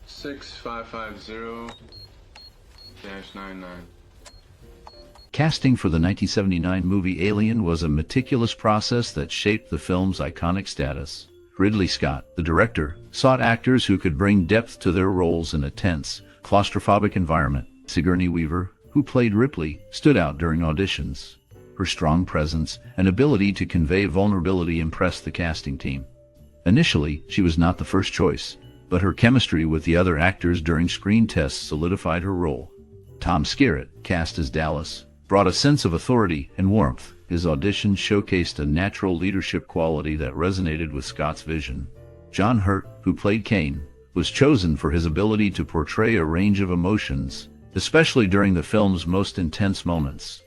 6550-99. Casting for the 1979 movie Alien was a meticulous process that shaped the film's iconic status. Ridley Scott, the director, sought actors who could bring depth to their roles in a tense, claustrophobic environment. Sigourney Weaver, who played Ripley, stood out during auditions. Her strong presence and ability to convey vulnerability impressed the casting team. Initially, she was not the first choice, but her chemistry with the other actors during screen tests solidified her role. Tom Skerritt, cast as Dallas, brought a sense of authority and warmth. His audition showcased a natural leadership quality that resonated with Scott's vision. John Hurt, who played Kane, was chosen for his ability to portray a range of emotions, especially during the film's most intense moments.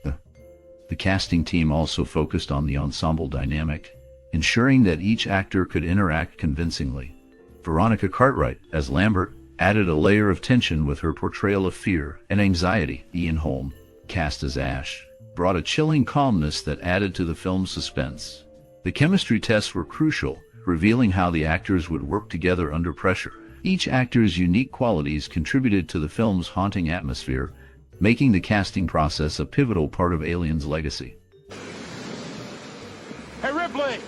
The casting team also focused on the ensemble dynamic, ensuring that each actor could interact convincingly. Veronica Cartwright, as Lambert, added a layer of tension with her portrayal of fear and anxiety. Ian Holm, cast as Ash, brought a chilling calmness that added to the film's suspense. The chemistry tests were crucial, revealing how the actors would work together under pressure. Each actor's unique qualities contributed to the film's haunting atmosphere, making the casting process a pivotal part of Alien's legacy. Hey, Ripley!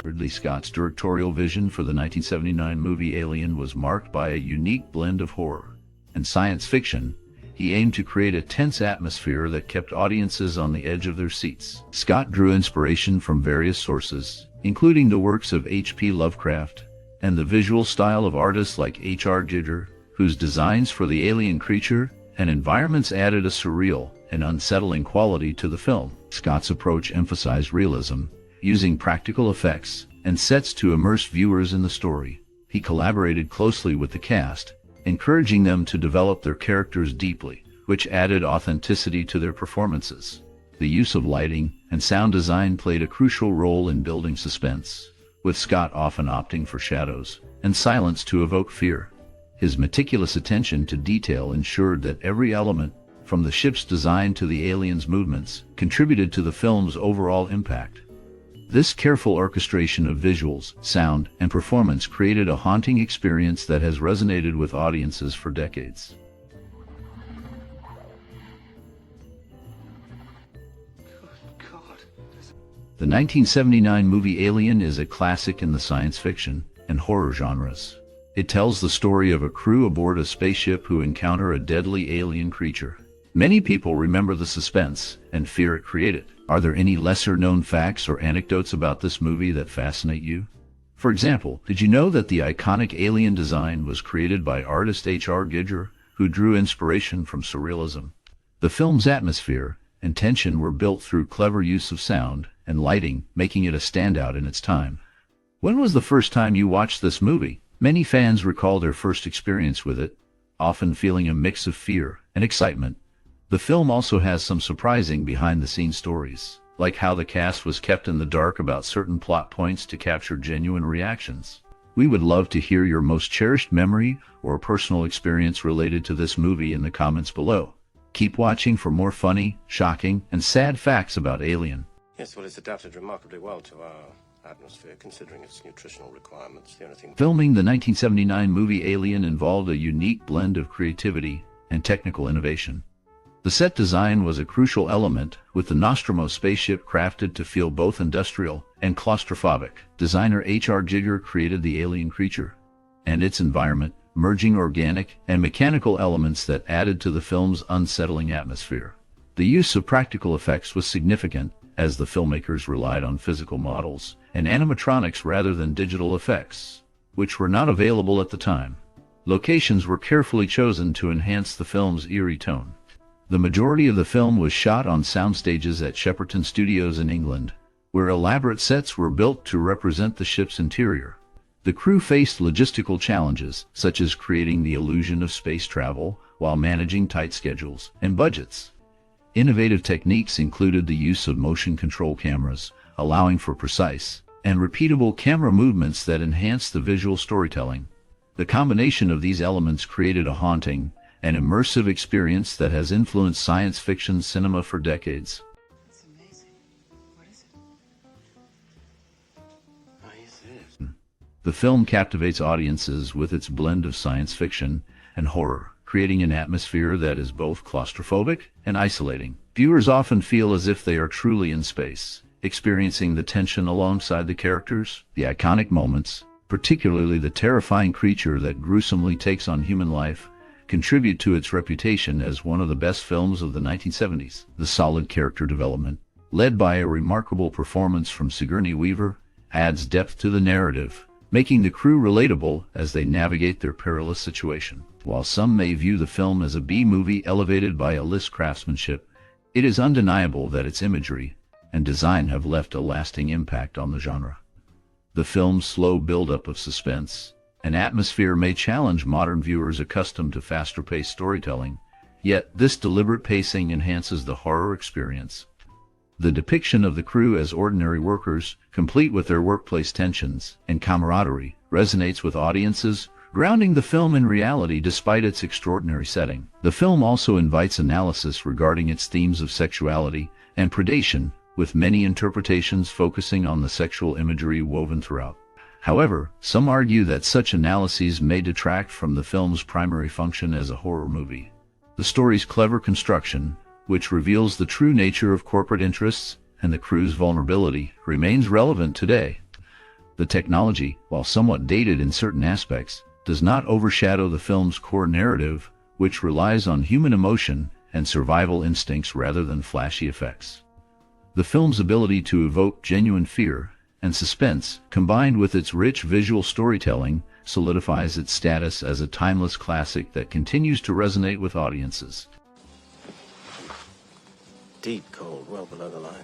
Ridley Scott's directorial vision for the 1979 movie Alien was marked by a unique blend of horror and science fiction. He aimed to create a tense atmosphere that kept audiences on the edge of their seats. Scott drew inspiration from various sources, including the works of H.P. Lovecraft and the visual style of artists like H.R. Giger, whose designs for the alien creature and environments added a surreal and unsettling quality to the film. Scott's approach emphasized realism, using practical effects and sets to immerse viewers in the story. He collaborated closely with the cast, encouraging them to develop their characters deeply, which added authenticity to their performances. The use of lighting and sound design played a crucial role in building suspense, with Scott often opting for shadows and silence to evoke fear. His meticulous attention to detail ensured that every element, from the ship's design to the aliens' movements, contributed to the film's overall impact. This careful orchestration of visuals, sound, and performance created a haunting experience that has resonated with audiences for decades. The 1979 movie Alien is a classic in the science fiction and horror genres. It tells the story of a crew aboard a spaceship who encounter a deadly alien creature. Many people remember the suspense and fear it created. Are there any lesser-known facts or anecdotes about this movie that fascinate you? For example, did you know that the iconic alien design was created by artist H.R. Giger, who drew inspiration from surrealism? The film's atmosphere and tension were built through clever use of sound and lighting, making it a standout in its time. When was the first time you watched this movie? Many fans recall their first experience with it, often feeling a mix of fear and excitement. The film also has some surprising behind-the-scenes stories, like how the cast was kept in the dark about certain plot points to capture genuine reactions. We would love to hear your most cherished memory or personal experience related to this movie in the comments below. Keep watching for more funny, shocking, and sad facts about Alien. Yes, well, it's adapted remarkably well to our atmosphere, considering its nutritional requirements. The only thing... Filming the 1979 movie Alien involved a unique blend of creativity and technical innovation. The set design was a crucial element, with the Nostromo spaceship crafted to feel both industrial and claustrophobic. Designer H.R. Giger created the alien creature and its environment, merging organic and mechanical elements that added to the film's unsettling atmosphere. The use of practical effects was significant, as the filmmakers relied on physical models and animatronics rather than digital effects, which were not available at the time. Locations were carefully chosen to enhance the film's eerie tone. The majority of the film was shot on soundstages at Shepperton Studios in England, where elaborate sets were built to represent the ship's interior. The crew faced logistical challenges, such as creating the illusion of space travel while managing tight schedules and budgets. Innovative techniques included the use of motion control cameras, allowing for precise and repeatable camera movements that enhanced the visual storytelling. The combination of these elements created a haunting and immersive experience that has influenced science fiction cinema for decades. It's amazing. What is it? Oh, yes, it is. The film captivates audiences with its blend of science fiction and horror, creating an atmosphere that is both claustrophobic and isolating. Viewers often feel as if they are truly in space, experiencing the tension alongside the characters. The iconic moments, particularly the terrifying creature that gruesomely takes on human life, contribute to its reputation as one of the best films of the 1970s. The solid character development, led by a remarkable performance from Sigourney Weaver, adds depth to the narrative, making the crew relatable as they navigate their perilous situation. While some may view the film as a B-movie elevated by A-list craftsmanship, it is undeniable that its imagery and design have left a lasting impact on the genre. The film's slow build-up of suspense and atmosphere may challenge modern viewers accustomed to faster-paced storytelling, yet this deliberate pacing enhances the horror experience. The depiction of the crew as ordinary workers, complete with their workplace tensions and camaraderie, resonates with audiences, grounding the film in reality despite its extraordinary setting. The film also invites analysis regarding its themes of sexuality and predation, with many interpretations focusing on the sexual imagery woven throughout. However, some argue that such analyses may detract from the film's primary function as a horror movie. The story's clever construction, which reveals the true nature of corporate interests and the crew's vulnerability, remains relevant today. The technology, while somewhat dated in certain aspects, does not overshadow the film's core narrative, which relies on human emotion and survival instincts rather than flashy effects. The film's ability to evoke genuine fear and suspense, combined with its rich visual storytelling, solidifies its status as a timeless classic that continues to resonate with audiences. Deep cold, well below the line.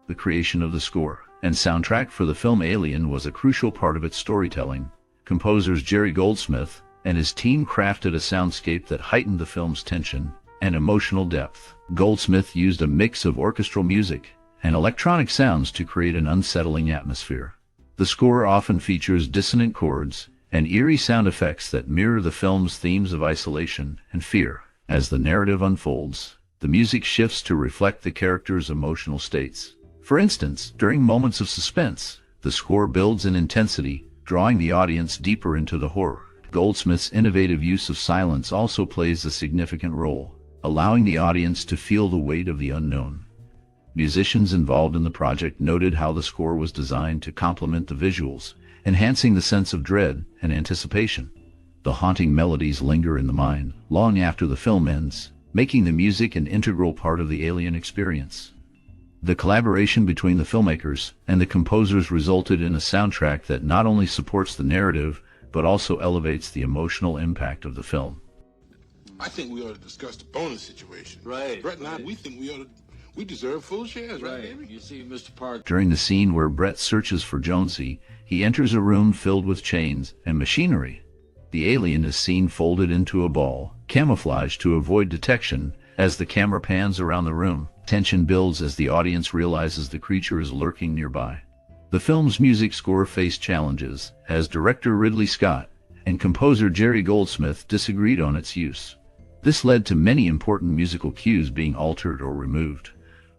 The creation of the score and soundtrack for the film Alien was a crucial part of its storytelling. Composers Jerry Goldsmith and his team crafted a soundscape that heightened the film's tension and emotional depth. Goldsmith used a mix of orchestral music and electronic sounds to create an unsettling atmosphere. The score often features dissonant chords and eerie sound effects that mirror the film's themes of isolation and fear. As the narrative unfolds, the music shifts to reflect the characters' emotional states. For instance, during moments of suspense, the score builds in intensity, drawing the audience deeper into the horror. Goldsmith's innovative use of silence also plays a significant role, allowing the audience to feel the weight of the unknown. Musicians involved in the project noted how the score was designed to complement the visuals, enhancing the sense of dread and anticipation. The haunting melodies linger in the mind long after the film ends, making the music an integral part of the Alien experience. The collaboration between the filmmakers and the composers resulted in a soundtrack that not only supports the narrative, but also elevates the emotional impact of the film. I think we ought to discuss the bonus situation. Right. Brett and I, we think we deserve full shares, right, baby? You see, Mr. Park. During the scene where Brett searches for Jonesy, he enters a room filled with chains and machinery. The alien is seen folded into a ball, camouflaged to avoid detection. As the camera pans around the room, tension builds as the audience realizes the creature is lurking nearby. The film's music score faced challenges, as director Ridley Scott and composer Jerry Goldsmith disagreed on its use. This led to many important musical cues being altered or removed,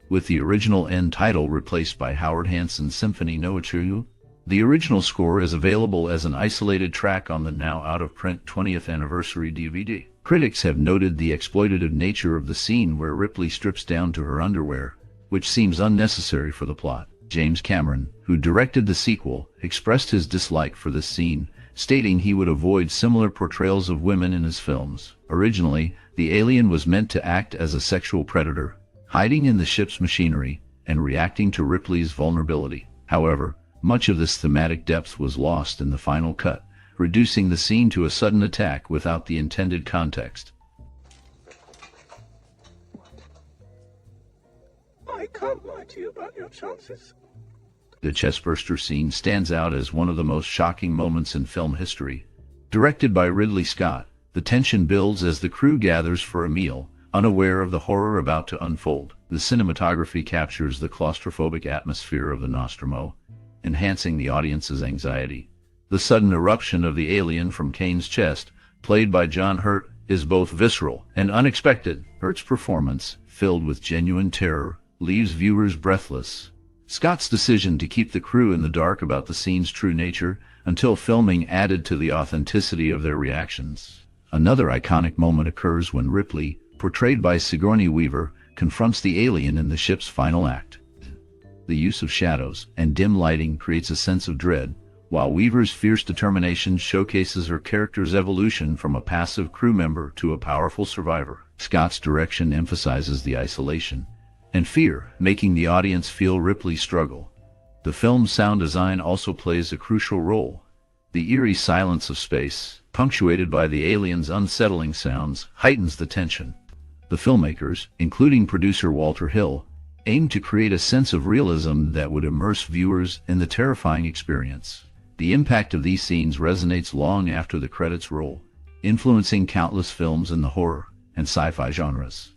with the original end title replaced by Howard Hanson's Symphony no Chiru. The original score is available as an isolated track on the now out-of-print 20th anniversary DVD. Critics have noted the exploitative nature of the scene where Ripley strips down to her underwear, which seems unnecessary for the plot. James Cameron, who directed the sequel, expressed his dislike for this scene, stating he would avoid similar portrayals of women in his films. Originally, the alien was meant to act as a sexual predator, hiding in the ship's machinery and reacting to Ripley's vulnerability. However, much of this thematic depth was lost in the final cut, reducing the scene to a sudden attack without the intended context. I can't lie to you about your chances. The chestburster scene stands out as one of the most shocking moments in film history. Directed by Ridley Scott, the tension builds as the crew gathers for a meal, unaware of the horror about to unfold. The cinematography captures the claustrophobic atmosphere of the Nostromo, enhancing the audience's anxiety. The sudden eruption of the alien from Kane's chest, played by John Hurt, is both visceral and unexpected. Hurt's performance, filled with genuine terror, leaves viewers breathless, Scott's decision to keep the crew in the dark about the scene's true nature until filming added to the authenticity of their reactions. Another iconic moment occurs when Ripley, portrayed by Sigourney Weaver, confronts the alien in the ship's final act. The use of shadows and dim lighting creates a sense of dread, while Weaver's fierce determination showcases her character's evolution from a passive crew member to a powerful survivor. Scott's direction emphasizes the isolation and fear, making the audience feel Ripley's struggle. The film's sound design also plays a crucial role. The eerie silence of space, punctuated by the alien's unsettling sounds, heightens the tension. The filmmakers, including producer Walter Hill, aimed to create a sense of realism that would immerse viewers in the terrifying experience. The impact of these scenes resonates long after the credits roll, influencing countless films in the horror and sci-fi genres.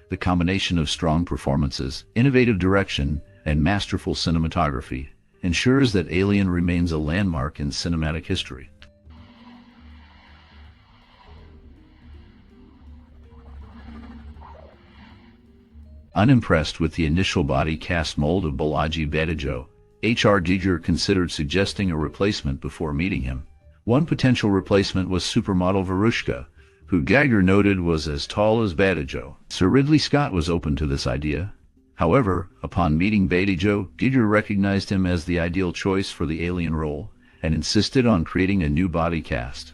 The combination of strong performances, innovative direction, and masterful cinematography ensures that Alien remains a landmark in cinematic history. Unimpressed with the initial body cast mold of Bolaji Badejo, H.R. Giger considered suggesting a replacement before meeting him. One potential replacement was supermodel Veronica, who Giger noted was as tall as Badejo. Sir Ridley Scott was open to this idea. However, upon meeting Badejo, Giger recognized him as the ideal choice for the alien role and insisted on creating a new body cast.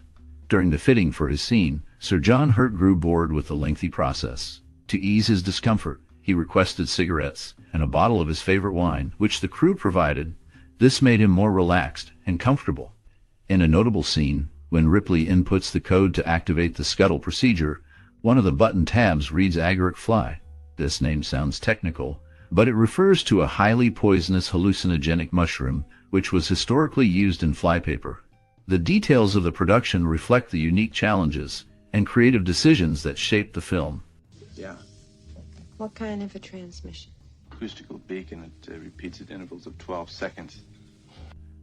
During the fitting for his scene, Sir John Hurt grew bored with the lengthy process. To ease his discomfort, he requested cigarettes and a bottle of his favorite wine, which the crew provided. This made him more relaxed and comfortable. In a notable scene, when Ripley inputs the code to activate the scuttle procedure, one of the button tabs reads agaric fly. This name sounds technical, but it refers to a highly poisonous hallucinogenic mushroom, which was historically used in flypaper. The details of the production reflect the unique challenges and creative decisions that shaped the film. Yeah. What kind of a transmission? Acoustical beacon. It repeats at intervals of 12 seconds.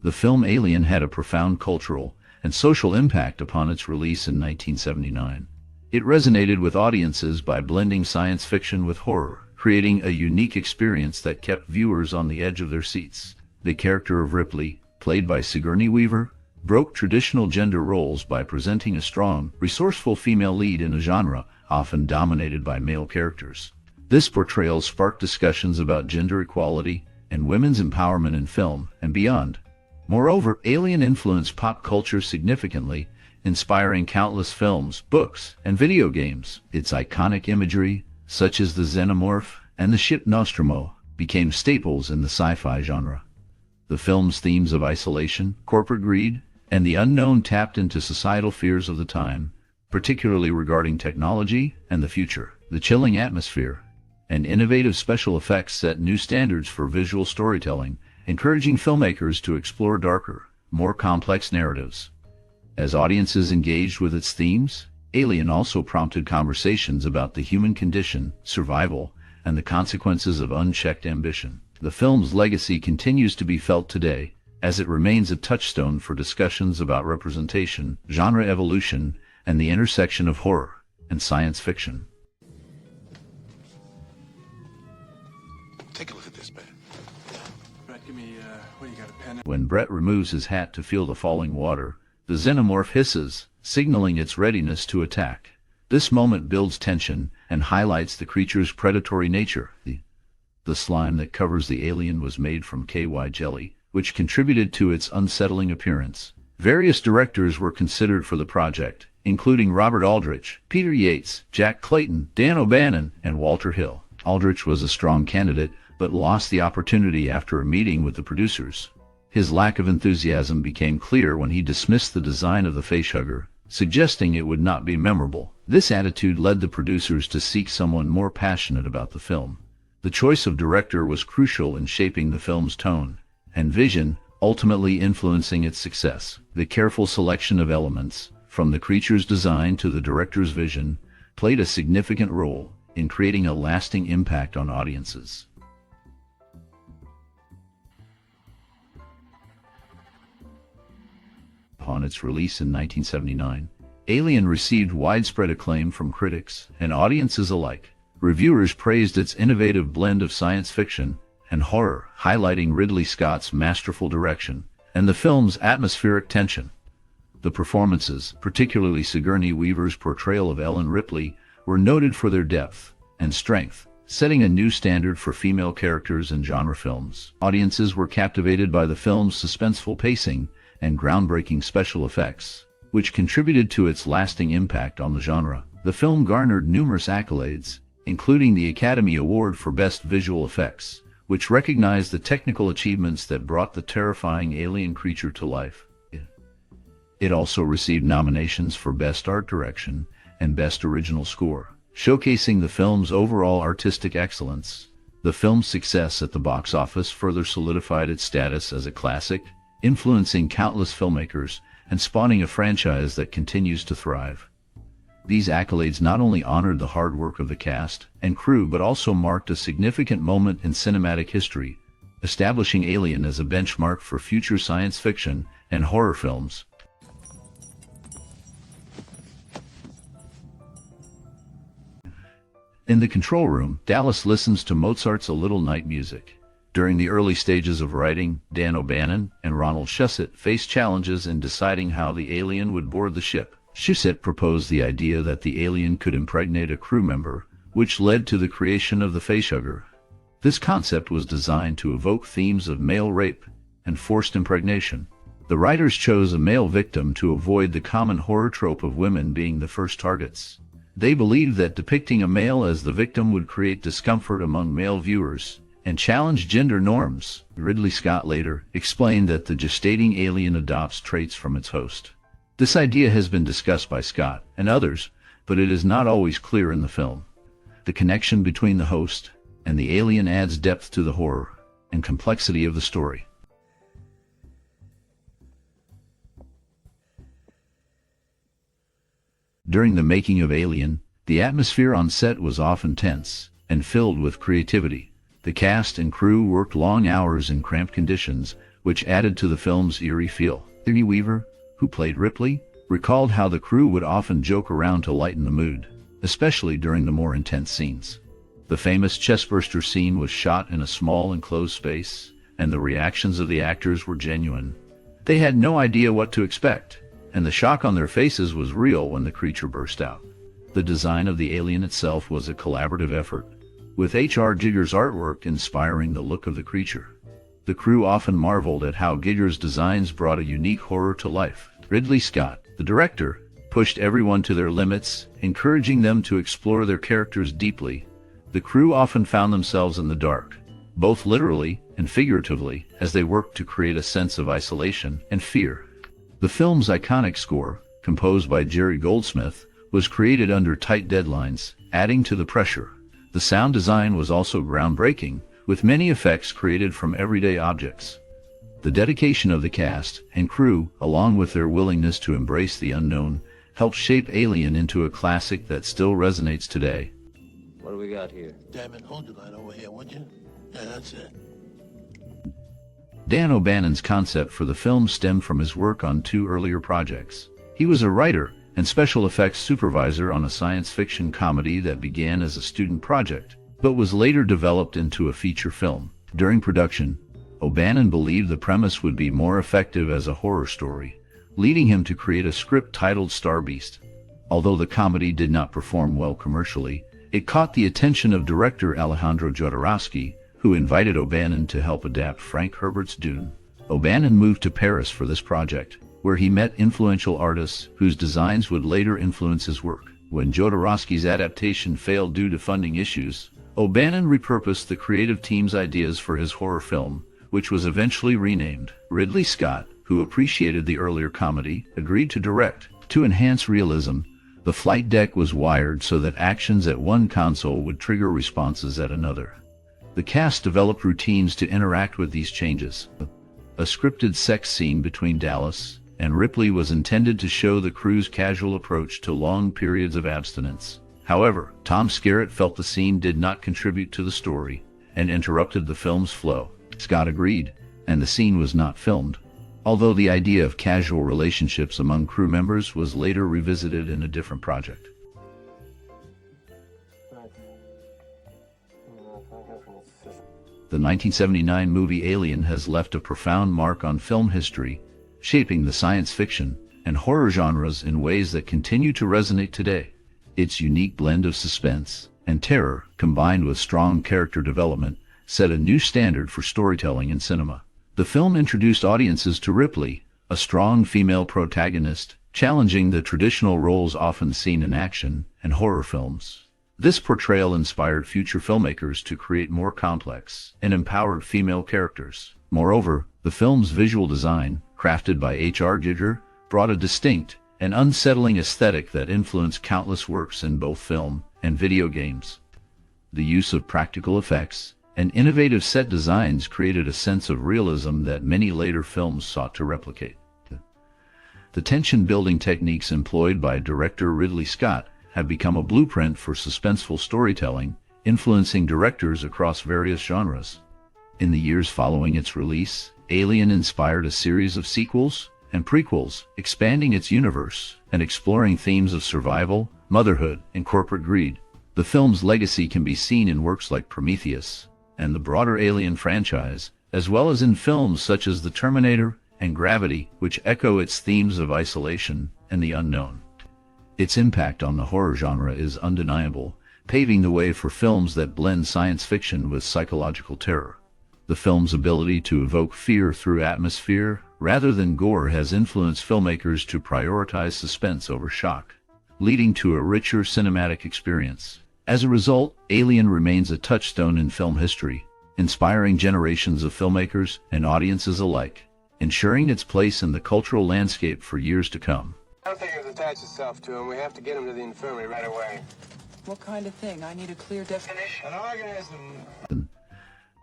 The film Alien had a profound cultural and social impact upon its release in 1979. It resonated with audiences by blending science fiction with horror, creating a unique experience that kept viewers on the edge of their seats. The character of Ripley, played by Sigourney Weaver, broke traditional gender roles by presenting a strong, resourceful female lead in a genre often dominated by male characters. This portrayal sparked discussions about gender equality and women's empowerment in film and beyond. Moreover, Alien influenced pop culture significantly, inspiring countless films, books, and video games. Its iconic imagery, such as the xenomorph and the ship Nostromo, became staples in the sci-fi genre. The film's themes of isolation, corporate greed, and the unknown tapped into societal fears of the time, particularly regarding technology and the future. The chilling atmosphere and innovative special effects set new standards for visual storytelling, encouraging filmmakers to explore darker, more complex narratives. As audiences engaged with its themes, Alien also prompted conversations about the human condition, survival, and the consequences of unchecked ambition. The film's legacy continues to be felt today, as it remains a touchstone for discussions about representation, genre evolution, and the intersection of horror and science fiction. Take a look at this, man. Brett, give me, what do you got, a pen? When Brett removes his hat to feel the falling water, the xenomorph hisses, signaling its readiness to attack. This moment builds tension and highlights the creature's predatory nature. The slime that covers the alien was made from KY jelly, which contributed to its unsettling appearance. Various directors were considered for the project, including Robert Aldrich, Peter Yates, Jack Clayton, Dan O'Bannon, and Walter Hill. Aldrich was a strong candidate, but lost the opportunity after a meeting with the producers. His lack of enthusiasm became clear when he dismissed the design of the facehugger, suggesting it would not be memorable. This attitude led the producers to seek someone more passionate about the film. The choice of director was crucial in shaping the film's tone and vision, ultimately influencing its success. The careful selection of elements, from the creature's design to the director's vision, played a significant role in creating a lasting impact on audiences. Upon its release in 1979, Alien received widespread acclaim from critics and audiences alike. Reviewers praised its innovative blend of science fiction and horror, highlighting Ridley Scott's masterful direction and the film's atmospheric tension. The performances, particularly Sigourney Weaver's portrayal of Ellen Ripley, were noted for their depth and strength, setting a new standard for female characters in genre films. Audiences were captivated by the film's suspenseful pacing and groundbreaking special effects, which contributed to its lasting impact on the genre. The film garnered numerous accolades, including the Academy Award for Best Visual Effects, which recognized the technical achievements that brought the terrifying alien creature to life. It also received nominations for Best Art Direction and Best Original Score, showcasing the film's overall artistic excellence. The film's success at the box office further solidified its status as a classic, influencing countless filmmakers and spawning a franchise that continues to thrive. These accolades not only honored the hard work of the cast and crew but also marked a significant moment in cinematic history, establishing Alien as a benchmark for future science fiction and horror films. In the control room, Dallas listens to Mozart's A Little Night Music. During the early stages of writing, Dan O'Bannon and Ronald Shusett faced challenges in deciding how the alien would board the ship. Shusett proposed the idea that the alien could impregnate a crew member, which led to the creation of the facehugger. This concept was designed to evoke themes of male rape and forced impregnation. The writers chose a male victim to avoid the common horror trope of women being the first targets. They believed that depicting a male as the victim would create discomfort among male viewers and challenge gender norms. Ridley Scott later explained that the gestating alien adopts traits from its host. This idea has been discussed by Scott and others, but it is not always clear in the film. The connection between the host and the alien adds depth to the horror and complexity of the story. During the making of Alien, the atmosphere on set was often tense and filled with creativity. The cast and crew worked long hours in cramped conditions, which added to the film's eerie feel. Sigourney Weaver, who played Ripley, recalled how the crew would often joke around to lighten the mood, especially during the more intense scenes. The famous chestburster scene was shot in a small enclosed space, and the reactions of the actors were genuine. They had no idea what to expect, and the shock on their faces was real when the creature burst out. The design of the alien itself was a collaborative effort, with H.R. Giger's artwork inspiring the look of the creature. The crew often marveled at how Giger's designs brought a unique horror to life. Ridley Scott, the director, pushed everyone to their limits, encouraging them to explore their characters deeply. The crew often found themselves in the dark, both literally and figuratively, as they worked to create a sense of isolation and fear. The film's iconic score, composed by Jerry Goldsmith, was created under tight deadlines, adding to the pressure. The sound design was also groundbreaking, with many effects created from everyday objects. The dedication of the cast and crew, along with their willingness to embrace the unknown, helped shape Alien into a classic that still resonates today. What do we got here? Damn it, hold the light over here, would you? Yeah, that's it. Dan O'Bannon's concept for the film stemmed from his work on two earlier projects. He was a writer and special effects supervisor on a science fiction comedy that began as a student project, but was later developed into a feature film. During production, O'Bannon believed the premise would be more effective as a horror story, leading him to create a script titled Star Beast. Although the comedy did not perform well commercially, it caught the attention of director Alejandro Jodorowsky, who invited O'Bannon to help adapt Frank Herbert's Dune. O'Bannon moved to Paris for this project, where he met influential artists whose designs would later influence his work. When Jodorowsky's adaptation failed due to funding issues, O'Bannon repurposed the creative team's ideas for his horror film, which was eventually renamed. Ridley Scott, who appreciated the earlier comedy, agreed to direct. To enhance realism, the flight deck was wired so that actions at one console would trigger responses at another. The cast developed routines to interact with these changes. A scripted sex scene between Dallas and Ripley was intended to show the crew's casual approach to long periods of abstinence. However, Tom Skerritt felt the scene did not contribute to the story and interrupted the film's flow. Scott agreed, and the scene was not filmed, although the idea of casual relationships among crew members was later revisited in a different project. The 1979 movie Alien has left a profound mark on film history, shaping the science fiction and horror genres in ways that continue to resonate today. Its unique blend of suspense and terror, combined with strong character development, set a new standard for storytelling in cinema. The film introduced audiences to Ripley, a strong female protagonist, challenging the traditional roles often seen in action and horror films. This portrayal inspired future filmmakers to create more complex and empowered female characters. Moreover, the film's visual design, crafted by H.R. Giger, brought a distinct and unsettling aesthetic that influenced countless works in both film and video games. The use of practical effects and innovative set designs created a sense of realism that many later films sought to replicate. The tension-building techniques employed by director Ridley Scott have become a blueprint for suspenseful storytelling, influencing directors across various genres. In the years following its release, Alien inspired a series of sequels and prequels, expanding its universe and exploring themes of survival, motherhood, and corporate greed. The film's legacy can be seen in works like Prometheus and the broader Alien franchise, as well as in films such as The Terminator and Gravity, which echo its themes of isolation and the unknown. Its impact on the horror genre is undeniable, paving the way for films that blend science fiction with psychological terror. The film's ability to evoke fear through atmosphere rather than gore has influenced filmmakers to prioritize suspense over shock, leading to a richer cinematic experience. As a result, Alien remains a touchstone in film history, inspiring generations of filmmakers and audiences alike, ensuring its place in the cultural landscape for years to come. I don't think it attached itself to him. We have to get him to the infirmary right away. What kind of thing? I need a clear definition. An organism.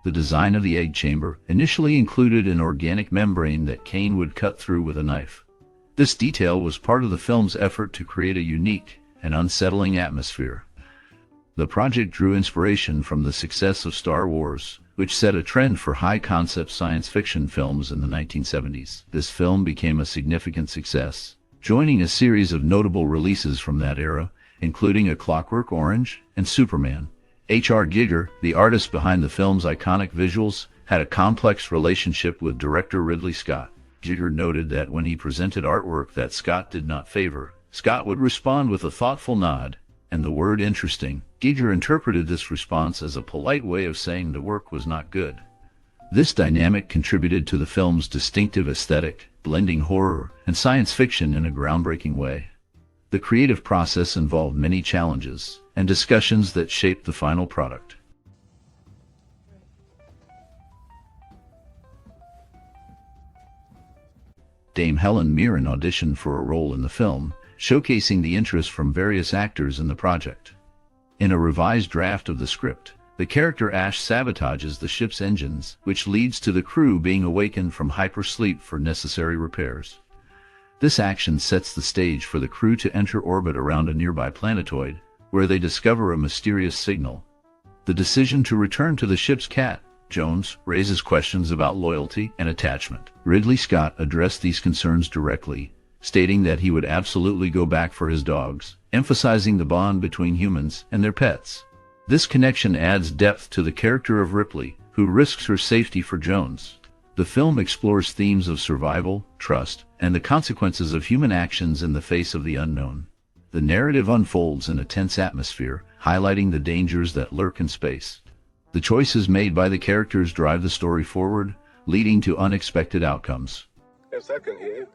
The design of the egg chamber initially included an organic membrane that Kane would cut through with a knife. This detail was part of the film's effort to create a unique and unsettling atmosphere. The project drew inspiration from the success of Star Wars, which set a trend for high-concept science fiction films in the 1970s. This film became a significant success, joining a series of notable releases from that era, including A Clockwork Orange and Superman. H.R. Giger, the artist behind the film's iconic visuals, had a complex relationship with director Ridley Scott. Giger noted that when he presented artwork that Scott did not favor, Scott would respond with a thoughtful nod and the word interesting. Giger interpreted this response as a polite way of saying the work was not good. This dynamic contributed to the film's distinctive aesthetic, blending horror and science fiction in a groundbreaking way. The creative process involved many challenges and discussions that shaped the final product. Dame Helen Mirren auditioned for a role in the film, showcasing the interest from various actors in the project. In a revised draft of the script, the character Ash sabotages the ship's engines, which leads to the crew being awakened from hypersleep for necessary repairs. This action sets the stage for the crew to enter orbit around a nearby planetoid, where they discover a mysterious signal. The decision to return to the ship's cat, Jones, raises questions about loyalty and attachment. Ridley Scott addressed these concerns directly, stating that he would absolutely go back for his dogs, emphasizing the bond between humans and their pets. This connection adds depth to the character of Ripley, who risks her safety for Jones. The film explores themes of survival, trust, and the consequences of human actions in the face of the unknown. The narrative unfolds in a tense atmosphere, highlighting the dangers that lurk in space. The choices made by the characters drive the story forward, leading to unexpected outcomes. Yes, I can hear you.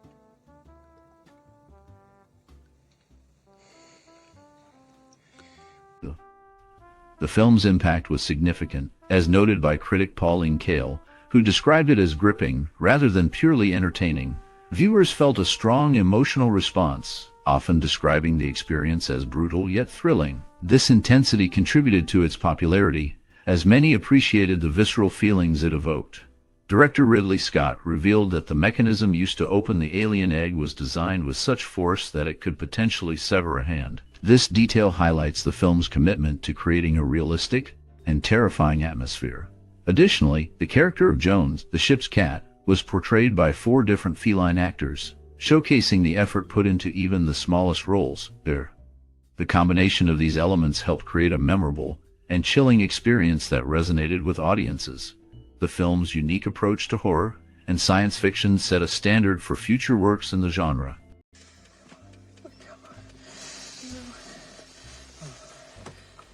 The film's impact was significant, as noted by critic Pauline Kael, who described it as gripping rather than purely entertaining. Viewers felt a strong emotional response, often describing the experience as brutal yet thrilling. This intensity contributed to its popularity, as many appreciated the visceral feelings it evoked. Director Ridley Scott revealed that the mechanism used to open the alien egg was designed with such force that it could potentially sever a hand. This detail highlights the film's commitment to creating a realistic and terrifying atmosphere. Additionally, the character of Jones, the ship's cat, was portrayed by 4 different feline actors, showcasing the effort put into even the smallest roles. The combination of these elements helped create a memorable and chilling experience that resonated with audiences. The film's unique approach to horror and science fiction set a standard for future works in the genre.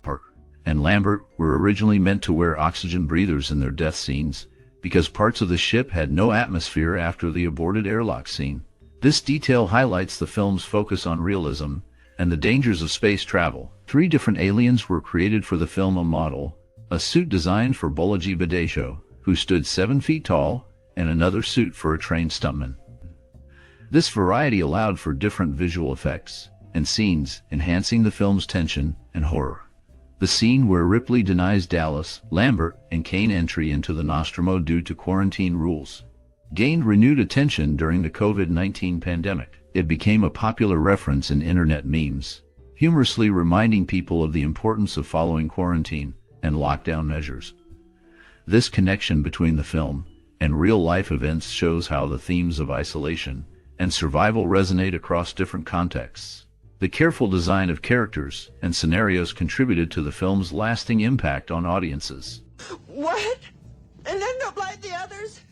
Parker and Lambert were originally meant to wear oxygen breathers in their death scenes because parts of the ship had no atmosphere after the aborted airlock scene. This detail highlights the film's focus on realism and the dangers of space travel. 3 different aliens were created for the film: a model, a suit designed for Bolaji Badejo, who stood 7 feet tall, and another suit for a trained stuntman. This variety allowed for different visual effects and scenes, enhancing the film's tension and horror. The scene where Ripley denies Dallas, Lambert, and Kane entry into the Nostromo due to quarantine rules gained renewed attention during the COVID-19 pandemic. It became a popular reference in internet memes, humorously reminding people of the importance of following quarantine and lockdown measures. This connection between the film and real-life events shows how the themes of isolation and survival resonate across different contexts. The careful design of characters and scenarios contributed to the film's lasting impact on audiences. What? And end up like the others?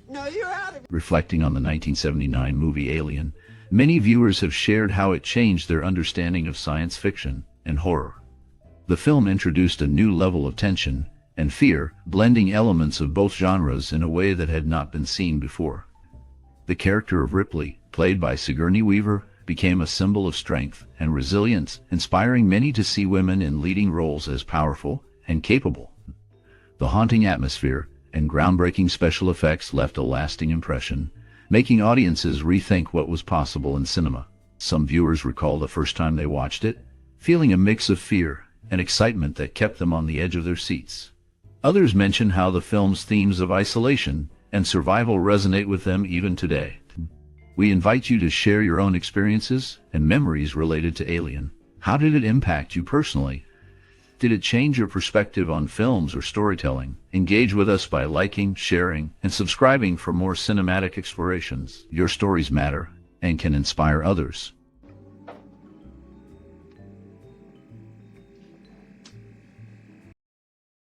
No, you're out of... Reflecting on the 1979 movie Alien, many viewers have shared how it changed their understanding of science fiction and horror. The film introduced a new level of tension and fear, blending elements of both genres in a way that had not been seen before. The character of Ripley, played by Sigourney Weaver, became a symbol of strength and resilience, inspiring many to see women in leading roles as powerful and capable. The haunting atmosphere and groundbreaking special effects left a lasting impression, making audiences rethink what was possible in cinema. Some viewers recall the first time they watched it, feeling a mix of fear and excitement that kept them on the edge of their seats. Others mention how the film's themes of isolation and survival resonate with them even today. We invite you to share your own experiences and memories related to Alien. How did it impact you personally? Did it change your perspective on films or storytelling? Engage with us by liking, sharing, and subscribing for more cinematic explorations. Your stories matter and can inspire others.